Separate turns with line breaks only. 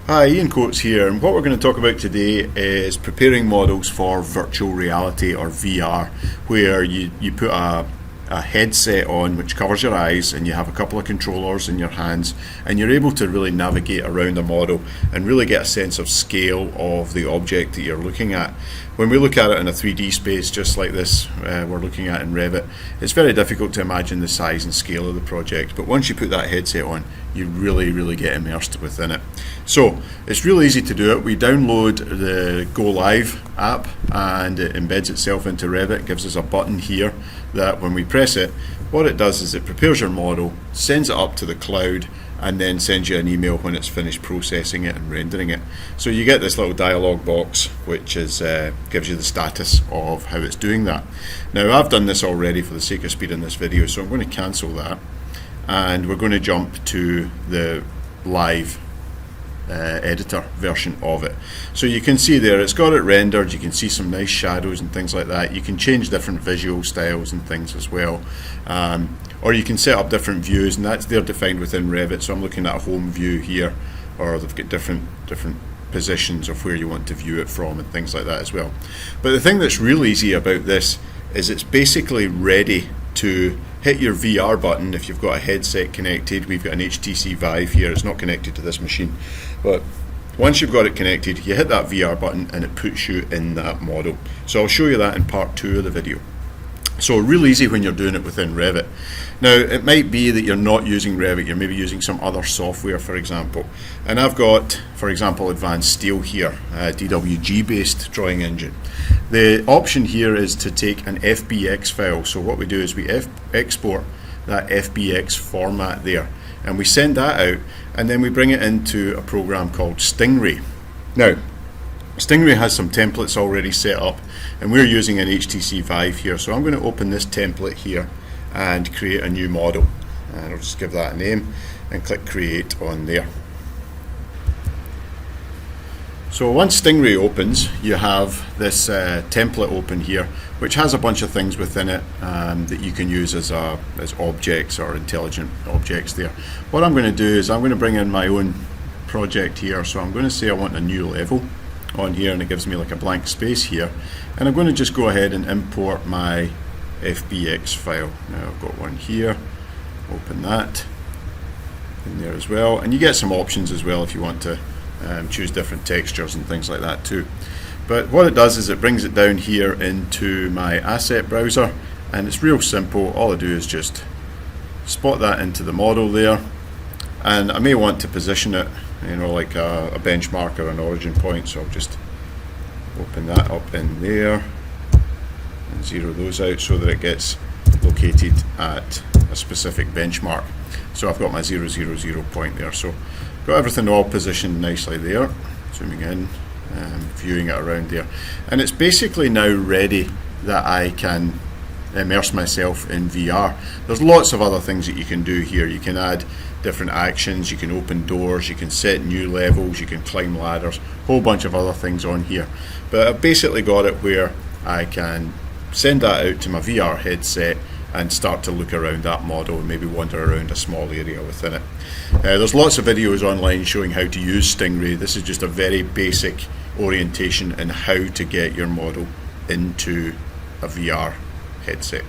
Hi, Ian Coates here, and what we're going to talk about today is preparing models for virtual reality or VR, where you put a headset on which covers your eyes and you have a couple of controllers in your hands and you're able to really navigate around the model and really get a sense of scale of the object that you're looking at. When we look at it in a 3D space just like this we're looking at in Revit, it's very difficult to imagine the size and scale of the project, but once you put that headset on you really get immersed within it. So it's really easy to do it. We download the Go Live app and it embeds itself into Revit. It gives us a button here that when we press it, what it does is it prepares your model, sends it up to the cloud, and then sends you an email when it's finished processing it and rendering it. So you get this little dialog box which is gives you the status of how it's doing that. Now I've done this already for the sake of speed in this video, so I'm going to cancel that and we're going to jump to the live editor version of it. So you can see there it's got it rendered, you can see some nice shadows and things like that. You can change different visual styles and things as well, or you can set up different views, and they're defined within Revit. So I'm looking at a home view here, or they've got different positions of where you want to view it from and things like that as well. But the thing that's really easy about this is it's basically ready to hit your VR button if you've got a headset connected. We've got an HTC Vive here, it's not connected to this machine, but once you've got it connected, you hit that VR button and it puts you in that model. So I'll show you that in part 2 of the video. So real easy when you're doing it within Revit. Now it might be that you're not using Revit, you're maybe using some other software, for example. And I've got, for example, Advanced Steel here, a DWG based drawing engine. The option here is to take an FBX file. So what we do is we export that FBX format there and we send that out, and then we bring it into a program called Stingray. Now Stingray has some templates already set up and we're using an HTC Vive here, so I'm going to open this template here and create a new model, and I'll just give that a name and click create on there. So once Stingray opens, you have this template open here which has a bunch of things within it that you can use as objects or intelligent objects there. What I'm going to do is I'm going to bring in my own project here, so I'm going to say I want a new level on here, and it gives me like a blank space here, and I'm going to just go ahead and import my FBX file. Now I've got one here, open that in there as well, and you get some options as well if you want to choose different textures and things like that too. But what it does is it brings it down here into my asset browser, and it's real simple. All I do is just spot that into the model there, and I may want to position it, you know, like a benchmark or an origin point, so I'll just open that up in there and zero those out so that it gets located at a specific benchmark. So I've got my 0, 0, 0 point there, so got everything all positioned nicely there. Zooming in, viewing it around there, and it's basically now ready that I can immerse myself in VR. There's lots of other things that you can do here. You can add different actions, you can open doors, you can set new levels, you can climb ladders, a whole bunch of other things on here. But I've basically got it where I can send that out to my VR headset and start to look around that model and maybe wander around a small area within it. There's lots of videos online showing how to use Stingray. This is just a very basic orientation in how to get your model into a VR headset.